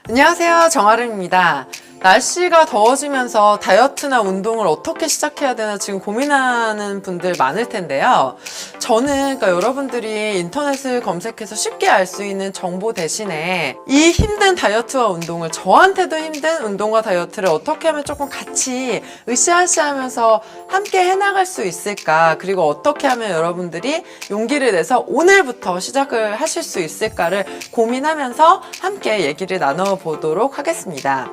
안녕하세요, 정아름입니다. 날씨가 더워지면서 다이어트나 운동을 어떻게 시작해야 되나 지금 고민하는 분들 많을 텐데요. 저는 그러니까 여러분들이 인터넷을 검색해서 쉽게 알 수 있는 정보 대신에 이 힘든 다이어트와 운동을, 저한테도 힘든 운동과 다이어트를 어떻게 하면 조금 같이 으쌰으쌰하면서 함께 해나갈 수 있을까, 그리고 어떻게 하면 여러분들이 용기를 내서 오늘부터 시작을 하실 수 있을까를 고민하면서 함께 얘기를 나눠보도록 하겠습니다.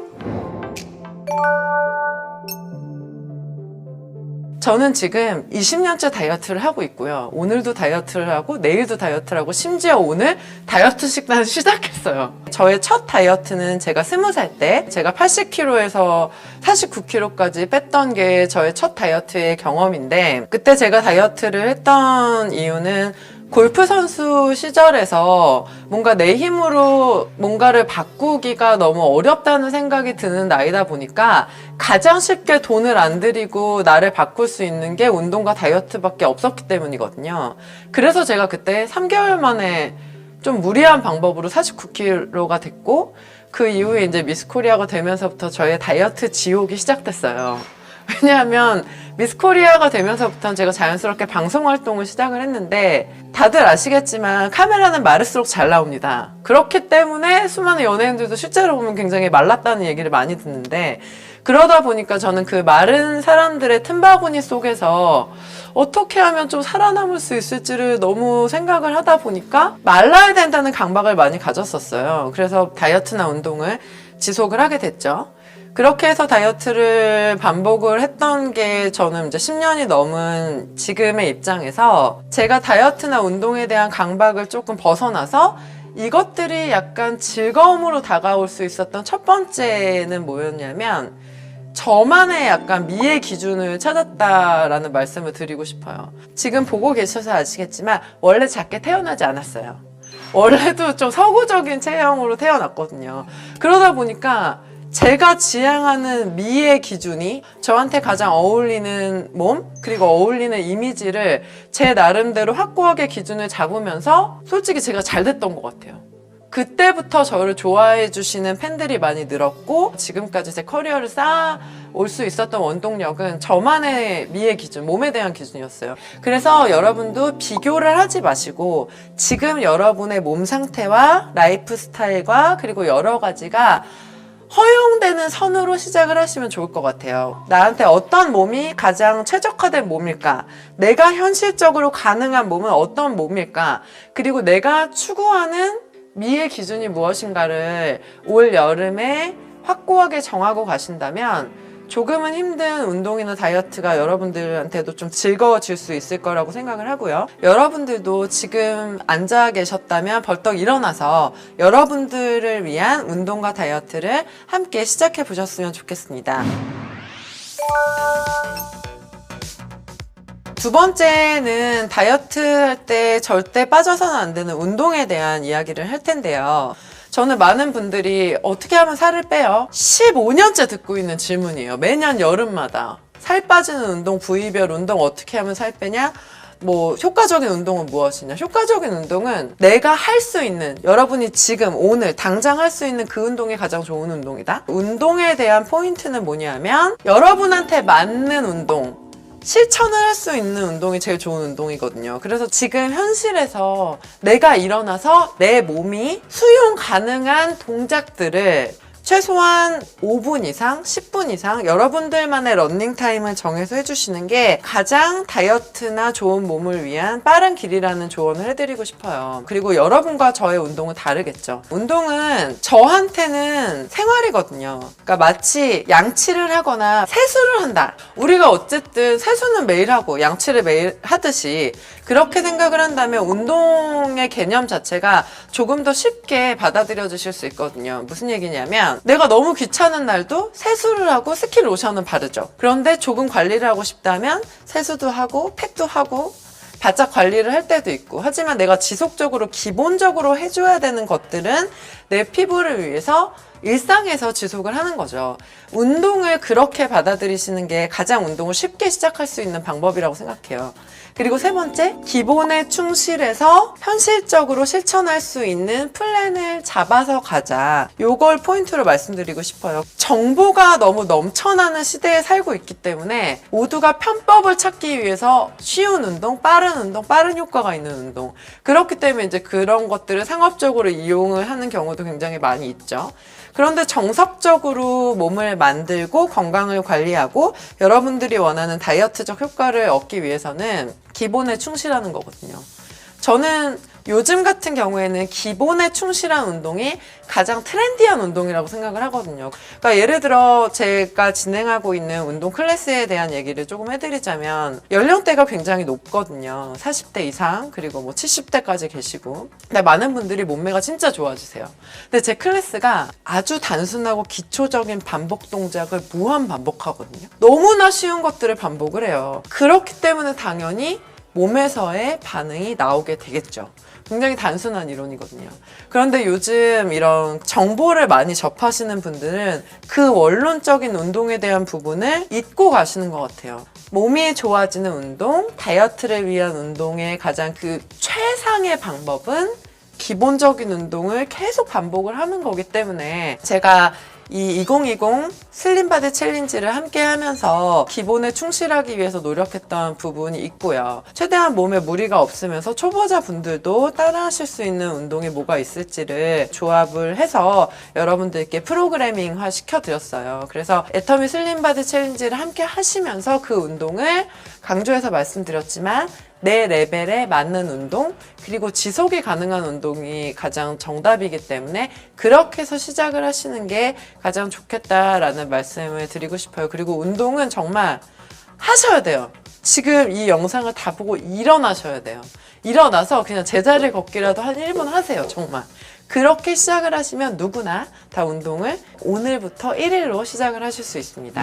저는 지금 20년째 다이어트를 하고 있고요. 오늘도 다이어트를 하고 내일도 다이어트를 하고 심지어 오늘 다이어트 식단을 시작했어요. 저의 첫 다이어트는 제가 20살 때 제가 80kg에서 49kg까지 뺐던 게 저의 첫 다이어트의 경험인데, 그때 제가 다이어트를 했던 이유는 골프 선수 시절에서 뭔가 내 힘으로 뭔가를 바꾸기가 너무 어렵다는 생각이 드는 나이다 보니까 가장 쉽게 돈을 안 들이고 나를 바꿀 수 있는 게 운동과 다이어트밖에 없었기 때문이거든요. 그래서 제가 그때 3개월 만에 좀 무리한 방법으로 49kg가 됐고, 그 이후에 이제 미스 코리아가 되면서부터 저의 다이어트 지옥이 시작됐어요. 왜냐하면 미스 코리아가 되면서부터는 제가 자연스럽게 방송 활동을 시작을 했는데, 다들 아시겠지만 카메라는 마를수록 잘 나옵니다. 그렇기 때문에 수많은 연예인들도 실제로 보면 굉장히 말랐다는 얘기를 많이 듣는데, 그러다 보니까 저는 그 마른 사람들의 틈바구니 속에서 어떻게 하면 좀 살아남을 수 있을지를 너무 생각을 하다 보니까 말라야 된다는 강박을 많이 가졌었어요. 그래서 다이어트나 운동을 지속을 하게 됐죠. 그렇게 해서 다이어트를 반복을 했던 게 저는 이제 10년이 넘은 지금의 입장에서 제가 다이어트나 운동에 대한 강박을 조금 벗어나서 이것들이 약간 즐거움으로 다가올 수 있었던 첫 번째는 뭐였냐면, 저만의 약간 미의 기준을 찾았다라는 말씀을 드리고 싶어요. 지금 보고 계셔서 아시겠지만 원래 작게 태어나지 않았어요. 원래도 좀 서구적인 체형으로 태어났거든요. 그러다 보니까 제가 지향하는 미의 기준이 저한테 가장 어울리는 몸, 그리고 어울리는 이미지를 제 나름대로 확고하게 기준을 잡으면서 솔직히 제가 잘 됐던 것 같아요. 그때부터 저를 좋아해 주시는 팬들이 많이 늘었고, 지금까지 제 커리어를 쌓아올 수 있었던 원동력은 저만의 미의 기준, 몸에 대한 기준이었어요. 그래서 여러분도 비교를 하지 마시고 지금 여러분의 몸 상태와 라이프 스타일과 그리고 여러 가지가 허용되는 선으로 시작을 하시면 좋을 것 같아요. 나한테 어떤 몸이 가장 최적화된 몸일까? 내가 현실적으로 가능한 몸은 어떤 몸일까? 그리고 내가 추구하는 미의 기준이 무엇인가를 올 여름에 확고하게 정하고 가신다면 조금은 힘든 운동이나 다이어트가 여러분들한테도 좀 즐거워질 수 있을 거라고 생각을 하고요. 여러분들도 지금 앉아 계셨다면 벌떡 일어나서 여러분들을 위한 운동과 다이어트를 함께 시작해 보셨으면 좋겠습니다. 두 번째는 다이어트 할 때 절대 빠져서는 안 되는 운동에 대한 이야기를 할 텐데요. 저는 많은 분들이 어떻게 하면 살을 빼요? 15년째 듣고 있는 질문이에요. 매년 여름마다. 살 빠지는 운동, 부위별 운동 어떻게 하면 살 빼냐? 뭐 효과적인 운동은 무엇이냐? 효과적인 운동은 내가 할 수 있는, 여러분이 지금 오늘 당장 할 수 있는 그 운동이 가장 좋은 운동이다. 운동에 대한 포인트는 뭐냐면 여러분한테 맞는 운동, 실천을 할 수 있는 운동이 제일 좋은 운동이거든요. 그래서 지금 현실에서 내가 일어나서 내 몸이 수용 가능한 동작들을 최소한 5분 이상, 10분 이상 여러분들만의 러닝타임을 정해서 해주시는 게 가장 다이어트나 좋은 몸을 위한 빠른 길이라는 조언을 해드리고 싶어요. 그리고 여러분과 저의 운동은 다르겠죠. 운동은 저한테는 생활이거든요. 그러니까 마치 양치를 하거나 세수를 한다. 우리가 어쨌든 세수는 매일 하고 양치를 매일 하듯이 그렇게 생각을 한다면 운동의 개념 자체가 조금 더 쉽게 받아들여지실 수 있거든요. 무슨 얘기냐면, 내가 너무 귀찮은 날도 세수를 하고 스킨 로션은 바르죠. 그런데 조금 관리를 하고 싶다면 세수도 하고 팩도 하고 바짝 관리를 할 때도 있고, 하지만 내가 지속적으로 기본적으로 해줘야 되는 것들은 내 피부를 위해서 일상에서 지속을 하는 거죠. 운동을 그렇게 받아들이시는 게 가장 운동을 쉽게 시작할 수 있는 방법이라고 생각해요. 그리고 세 번째, 기본에 충실해서 현실적으로 실천할 수 있는 플랜을 잡아서 가자. 요걸 포인트로 말씀드리고 싶어요. 정보가 너무 넘쳐나는 시대에 살고 있기 때문에 모두가 편법을 찾기 위해서 쉬운 운동, 빠른 효과가 있는 운동. 그렇기 때문에 이제 그런 것들을 상업적으로 이용을 하는 경우도 굉장히 많이 있죠. 그런데 정석적으로 몸을 만들고 건강을 관리하고 여러분들이 원하는 다이어트적 효과를 얻기 위해서는 기본에 충실하는 거거든요. 저는 요즘 같은 경우에는 기본에 충실한 운동이 가장 트렌디한 운동이라고 생각을 하거든요. 그러니까 예를 들어 제가 진행하고 있는 운동 클래스에 대한 얘기를 조금 해드리자면 연령대가 굉장히 높거든요. 40대 이상 그리고 뭐 70대까지 계시고, 근데 많은 분들이 몸매가 진짜 좋아지세요. 근데 제 클래스가 아주 단순하고 기초적인 반복 동작을 무한 반복하거든요. 너무나 쉬운 것들을 반복을 해요. 그렇기 때문에 당연히 몸에서의 반응이 나오게 되겠죠. 굉장히 단순한 이론이거든요. 그런데 요즘 이런 정보를 많이 접하시는 분들은 그 원론적인 운동에 대한 부분을 잊고 가시는 것 같아요. 몸이 좋아지는 운동, 다이어트를 위한 운동의 가장 그 최상의 방법은 기본적인 운동을 계속 반복을 하는 거기 때문에 제가 이 2020 슬림바디 챌린지를 함께 하면서 기본에 충실하기 위해서 노력했던 부분이 있고요. 최대한 몸에 무리가 없으면서 초보자 분들도 따라하실 수 있는 운동이 뭐가 있을지를 조합을 해서 여러분들께 프로그래밍화 시켜드렸어요. 그래서 애터미 슬림바디 챌린지를 함께 하시면서 그 운동을 강조해서 말씀드렸지만 내 레벨에 맞는 운동, 그리고 지속이 가능한 운동이 가장 정답이기 때문에 그렇게 해서 시작을 하시는 게 가장 좋겠다라는 말씀을 드리고 싶어요. 그리고 운동은 정말 하셔야 돼요. 지금 이 영상을 다 보고 일어나셔야 돼요. 일어나서 그냥 제자리 걷기라도 한 1분 하세요. 정말. 그렇게 시작을 하시면 누구나 다 운동을 오늘부터 1일로 시작을 하실 수 있습니다.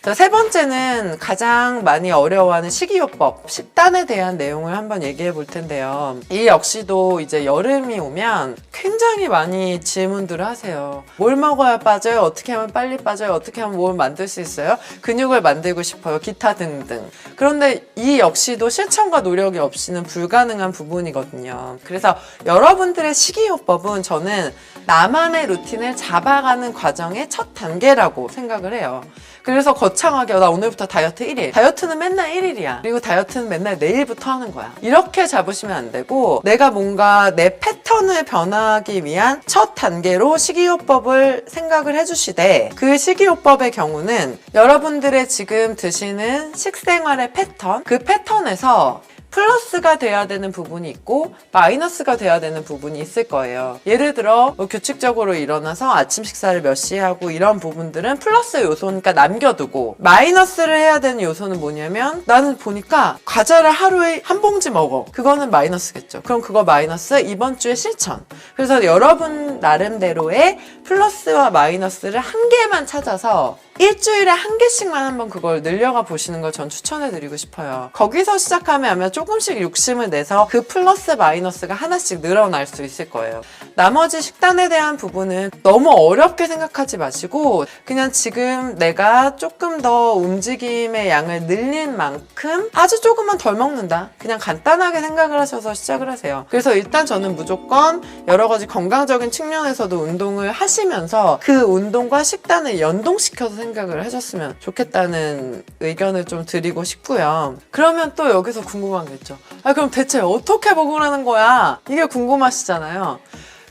자, 세 번째는 가장 많이 어려워하는 식이요법, 식단에 대한 내용을 한번 얘기해 볼 텐데요. 이 역시도 이제 여름이 오면 굉장히 많이 질문들을 하세요. 뭘 먹어야 빠져요? 어떻게 하면 빨리 빠져요? 어떻게 하면 뭘 만들 수 있어요? 근육을 만들고 싶어요? 기타 등등. 그런데 이 역시도 실천과 노력이 없이는 불가능한 부분이거든요. 그래서 여러분들의 식이요법은 저는 나만의 루틴을 잡아가는 과정의 첫 단계라고 생각을 해요. 그래서 거창하게 나 오늘부터 다이어트 1일. 다이어트는 맨날 1일이야. 그리고 다이어트는 맨날 내일부터 하는 거야. 이렇게 잡으시면 안 되고 내가 뭔가 내 패턴을 변화하기 위한 첫 단계로 식이요법을 생각을 해주시되 그 식이요법의 경우는 여러분들의 지금 드시는 식생활의 패턴, 그 패턴에서 플러스가 돼야 되는 부분이 있고 마이너스가 돼야 되는 부분이 있을 거예요. 예를 들어 뭐 규칙적으로 일어나서 아침 식사를 몇 시에 하고 이런 부분들은 플러스 요소니까 남겨두고, 마이너스를 해야 되는 요소는 뭐냐면 나는 보니까 과자를 하루에 한 봉지 먹어. 그거는 마이너스겠죠. 그럼 그거 마이너스 이번 주에 실천. 그래서 여러분 나름대로의 플러스와 마이너스를 한 개만 찾아서 일주일에 한 개씩만 한번 그걸 늘려가 보시는 걸 전 추천해 드리고 싶어요. 거기서 시작하면 아마 조금씩 욕심을 내서 그 플러스 마이너스가 하나씩 늘어날 수 있을 거예요. 나머지 식단에 대한 부분은 너무 어렵게 생각하지 마시고 그냥 지금 내가 조금 더 움직임의 양을 늘린 만큼 아주 조금만 덜 먹는다. 그냥 간단하게 생각을 하셔서 시작을 하세요. 그래서 일단 저는 무조건 여러 가지 건강적인 측면에서도 운동을 하시면서 그 운동과 식단을 연동시켜서 생각을 하셨으면 좋겠다는 의견을 좀 드리고 싶고요. 그러면 또 여기서 궁금한 게 있죠. 그럼 대체 어떻게 먹으라는 거야? 이게 궁금하시잖아요.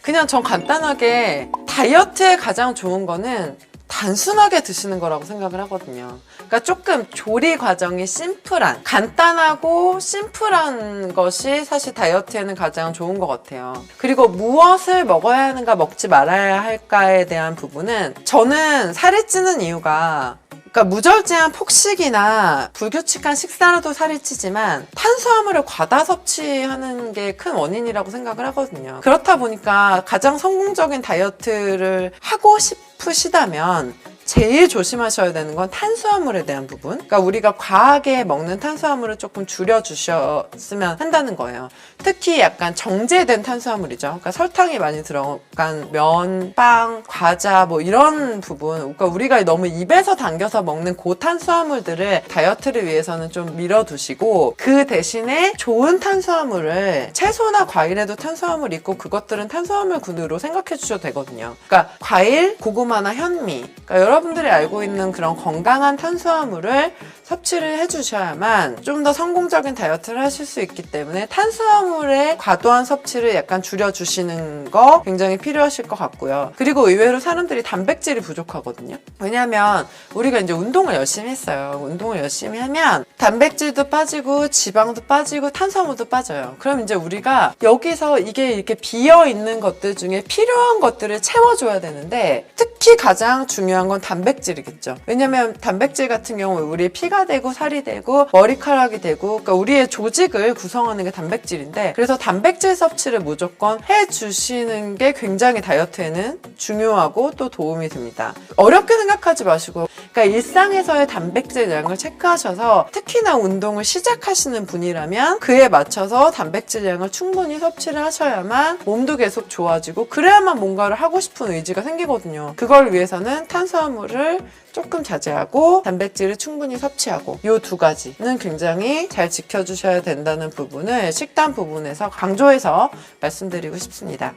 그냥 전 간단하게 다이어트에 가장 좋은 거는 단순하게 드시는 거라고 생각을 하거든요. 그러니까 조금 조리 과정이 심플한, 간단하고 심플한 것이 사실 다이어트에는 가장 좋은 것 같아요. 그리고 무엇을 먹어야 하는가 먹지 말아야 할까에 대한 부분은 저는 살이 찌는 이유가 그러니까 무절제한 폭식이나 불규칙한 식사로도 살이 찌지만 탄수화물을 과다 섭취하는 게 큰 원인이라고 생각을 하거든요. 그렇다 보니까 가장 성공적인 다이어트를 하고 싶으시다면 제일 조심하셔야 되는 건 탄수화물에 대한 부분. 그러니까 우리가 과하게 먹는 탄수화물을 조금 줄여주셨으면 한다는 거예요. 특히 약간 정제된 탄수화물이죠. 그러니까 설탕이 많이 들어간 면, 빵, 과자 뭐 이런 부분. 그러니까 우리가 너무 입에서 당겨서 먹는 고탄수화물들을 다이어트를 위해서는 좀 밀어두시고 그 대신에 좋은 탄수화물을 채소나 과일에도 탄수화물 있고 그것들은 탄수화물 군으로 생각해 주셔도 되거든요. 그러니까 과일, 고구마나 현미. 그러니까 여러분들이 알고 있는 그런 건강한 탄수화물을 섭취를 해주셔야만 좀 더 성공적인 다이어트를 하실 수 있기 때문에 탄수화물의 과도한 섭취를 약간 줄여주시는 거 굉장히 필요하실 것 같고요. 그리고 의외로 사람들이 단백질이 부족하거든요. 왜냐하면 우리가 이제 운동을 열심히 했어요. 운동을 열심히 하면 단백질도 빠지고 지방도 빠지고 탄수화물도 빠져요. 그럼 이제 우리가 여기서 이게 이렇게 비어있는 것들 중에 필요한 것들을 채워줘야 되는데 특히 가장 중요한 건 단백질이겠죠. 왜냐면 단백질 같은 경우 우리의 피가 되고 살이 되고 머리카락이 되고 그러니까 우리의 조직을 구성하는 게 단백질인데 그래서 단백질 섭취를 무조건 해주시는 게 굉장히 다이어트에는 중요하고 또 도움이 됩니다. 어렵게 생각하지 마시고 그러니까 일상에서의 단백질 양을 체크하셔서 특히나 운동을 시작하시는 분이라면 그에 맞춰서 단백질 양을 충분히 섭취를 하셔야만 몸도 계속 좋아지고 그래야만 뭔가를 하고 싶은 의지가 생기거든요. 그걸 위해서는 탄수화물을 조금 자제하고 단백질을 충분히 섭취하고 이 두 가지는 굉장히 잘 지켜주셔야 된다는 부분을 식단 부분에서 강조해서 말씀드리고 싶습니다.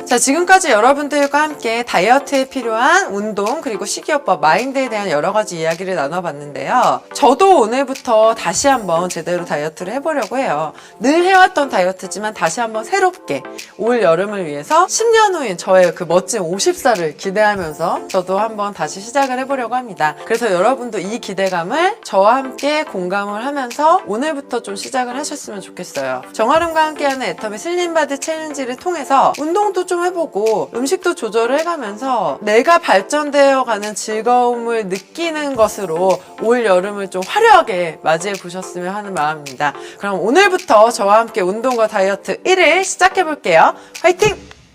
자, 지금까지 여러분들과 함께 다이어트에 필요한 운동 그리고 식이요법, 마인드에 대한 여러 가지 이야기를 나눠봤는데요. 저도 오늘부터 다시 한번 제대로 다이어트를 해보려고 해요. 늘 해왔던 다이어트지만 다시 한번 새롭게 올 여름을 위해서 10년 후인 저의 그 멋진 50살을 기대하면서 저도 한번 다시 시작을 해보려고 합니다. 그래서 여러분도 이 기대감을 저와 함께 공감을 하면서 오늘부터 좀 시작을 하셨으면 좋겠어요. 정아름과 함께하는 애터미 슬림바디 챌린지를 통해서 운동도 좀 해보고 음식도 조절을 해가면서 내가 발전되어가는 즐거움을 느끼는 것으로 올 여름을 좀 화려하게 맞이해 보셨으면 하는 마음입니다. 그럼 오늘부터 저와 함께 운동과 다이어트 1일 시작해볼게요. 화이팅!